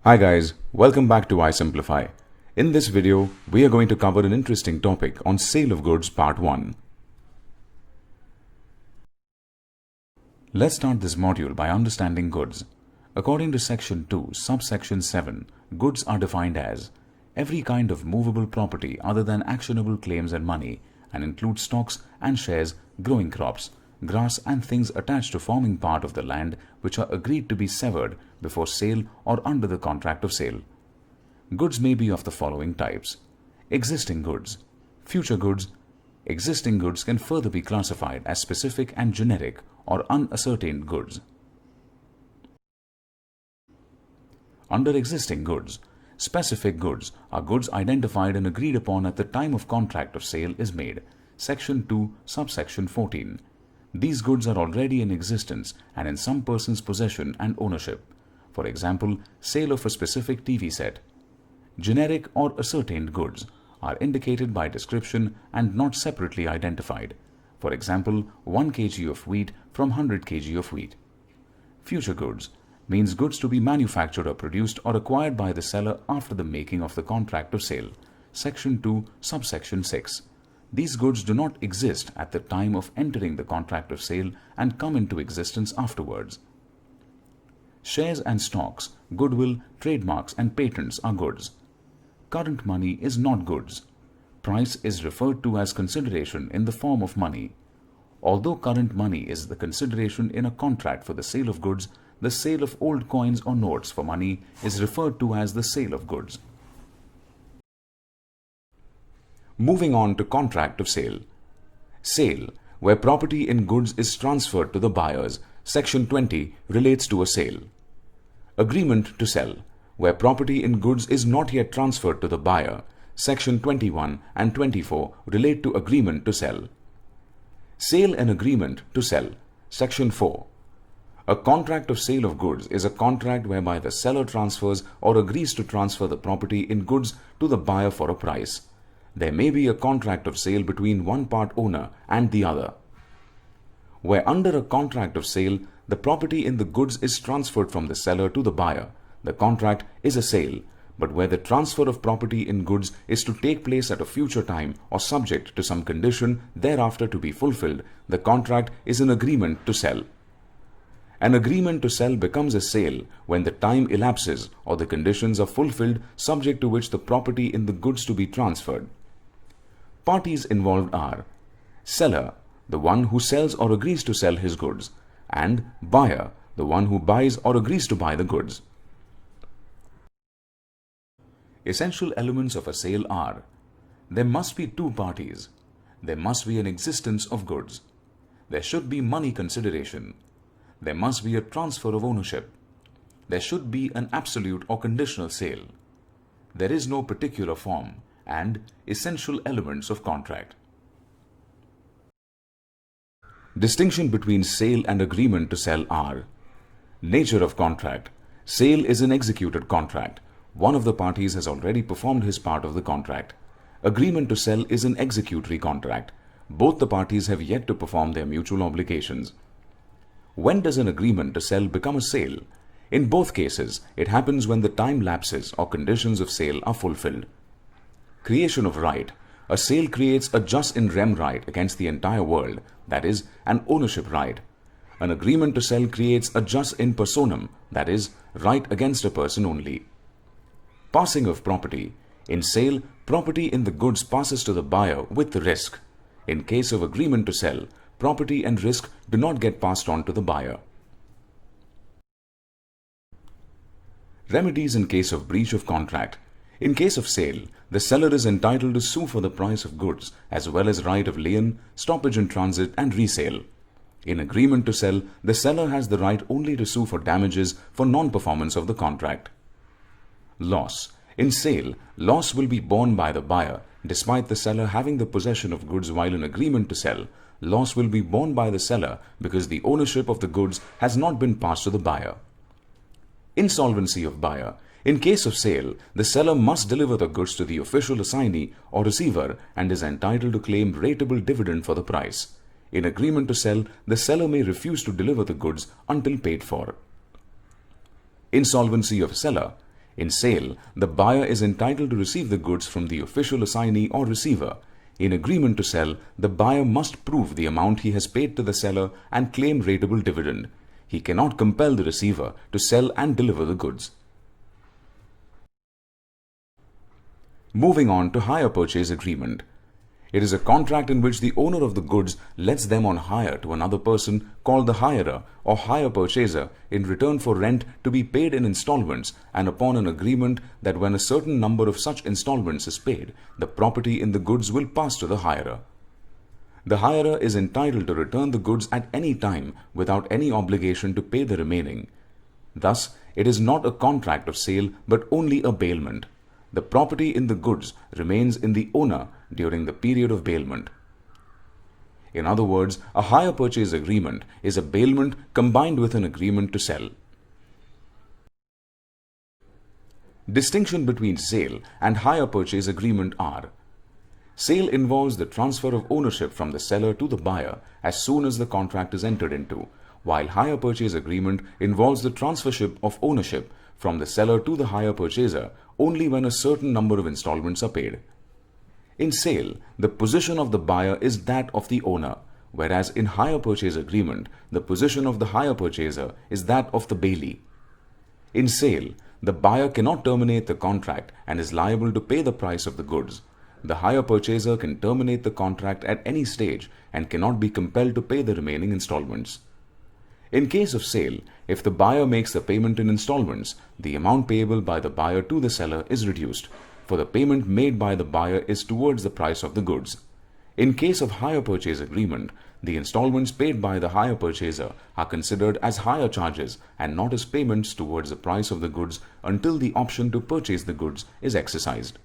Hi guys, welcome back to iSimplify. In this video, we are going to cover an interesting topic on sale of goods part 1. Let's start this module by understanding goods. According to section 2, subsection 7, goods are defined as every kind of movable property other than actionable claims and money, and includes stocks and shares, growing crops, grass and things attached to forming part of the land which are agreed to be severed before sale or under the contract of sale. Goods may be of the following types: existing goods, future goods. Existing goods can further be classified as specific and generic or unascertained goods. Under existing goods, specific goods are goods identified and agreed upon at the time of contract of sale is made. Section 2, subsection 14. These goods are already in existence and in some person's possession and ownership. For example, sale of a specific TV set. Generic or ascertained goods are indicated by description and not separately identified. For example, 1 kg of wheat from 100 kg of wheat. Future goods means goods to be manufactured or produced or acquired by the seller after the making of the contract of sale. Section 2, subsection 6. These goods do not exist at the time of entering the contract of sale and come into existence afterwards. Shares and stocks, goodwill, trademarks and patents are goods. Current money is not goods. Price is referred to as consideration in the form of money. Although current money is the consideration in a contract for the sale of goods, the sale of old coins or notes for money is referred to as the sale of goods. Moving on to contract of sale. Sale, where property in goods is transferred to the buyers. Section 20 relates to a sale. Agreement to sell, where property in goods is not yet transferred to the buyer. Section 21 and 24 relate to agreement to sell. Sale and agreement to sell. Section 4. A contract of sale of goods is a contract whereby the seller transfers or agrees to transfer the property in goods to the buyer for a price. There may be a contract of sale between one part owner and the other. Where under a contract of sale, the property in the goods is transferred from the seller to the buyer, the contract is a sale. But where the transfer of property in goods is to take place at a future time or subject to some condition thereafter to be fulfilled, the contract is an agreement to sell. An agreement to sell becomes a sale when the time elapses or the conditions are fulfilled subject to which the property in the goods to be transferred. Parties involved are seller, the one who sells or agrees to sell his goods, and buyer, the one who buys or agrees to buy the goods. Essential elements of a sale are: there must be two parties, there must be an existence of goods, there should be money consideration, there must be a transfer of ownership, there should be an absolute or conditional sale, there is no particular form, and essential elements of contract. Distinction between sale and agreement to sell are: nature of contract. Sale is an executed contract. One of the parties has already performed his part of the contract. Agreement to sell is an executory contract. Both the parties have yet to perform their mutual obligations. When does an agreement to sell become a sale? In both cases, it happens when the time lapses or conditions of sale are fulfilled. Creation of right. A sale creates a jus in rem right against the entire world, that is, an ownership right. An agreement to sell creates a jus in personam, that is, right against a person only. Passing of property. In sale, property in the goods passes to the buyer with the risk. In case of agreement to sell, property and risk do not get passed on to the buyer. Remedies in case of breach of contract. In case of sale, the seller is entitled to sue for the price of goods as well as right of lien, stoppage in transit and resale. In agreement to sell, the seller has the right only to sue for damages for non-performance of the contract. Loss. In sale, loss will be borne by the buyer despite the seller having the possession of goods, while in agreement to sell, loss will be borne by the seller because the ownership of the goods has not been passed to the buyer. Insolvency of buyer. In case of sale, the seller must deliver the goods to the official assignee or receiver and is entitled to claim rateable dividend for the price. In agreement to sell, the seller may refuse to deliver the goods until paid for. Insolvency of seller. In sale, the buyer is entitled to receive the goods from the official assignee or receiver. In agreement to sell, the buyer must prove the amount he has paid to the seller and claim rateable dividend. He cannot compel the receiver to sell and deliver the goods. Moving on to hire purchase agreement. It is a contract in which the owner of the goods lets them on hire to another person called the hirer or hire purchaser in return for rent to be paid in installments, and upon an agreement that when a certain number of such installments is paid, the property in the goods will pass to the hirer. The hirer is entitled to return the goods at any time without any obligation to pay the remaining. Thus, it is not a contract of sale but only a bailment. The property in the goods remains in the owner during the period of bailment. In other words, a hire purchase agreement is a bailment combined with an agreement to sell. Distinction between sale and hire purchase agreement are: sale involves the transfer of ownership from the seller to the buyer as soon as the contract is entered into, while hire purchase agreement involves the transfership of ownership from the seller to the hire purchaser only when a certain number of installments are paid. In sale, the position of the buyer is that of the owner, whereas in hire purchase agreement, the position of the hire purchaser is that of the bailee. In sale, the buyer cannot terminate the contract and is liable to pay the price of the goods. The hire purchaser can terminate the contract at any stage and cannot be compelled to pay the remaining installments. In case of sale, if the buyer makes the payment in installments, the amount payable by the buyer to the seller is reduced, for the payment made by the buyer is towards the price of the goods. In case of hire purchase agreement, the installments paid by the hire purchaser are considered as hire charges and not as payments towards the price of the goods until the option to purchase the goods is exercised.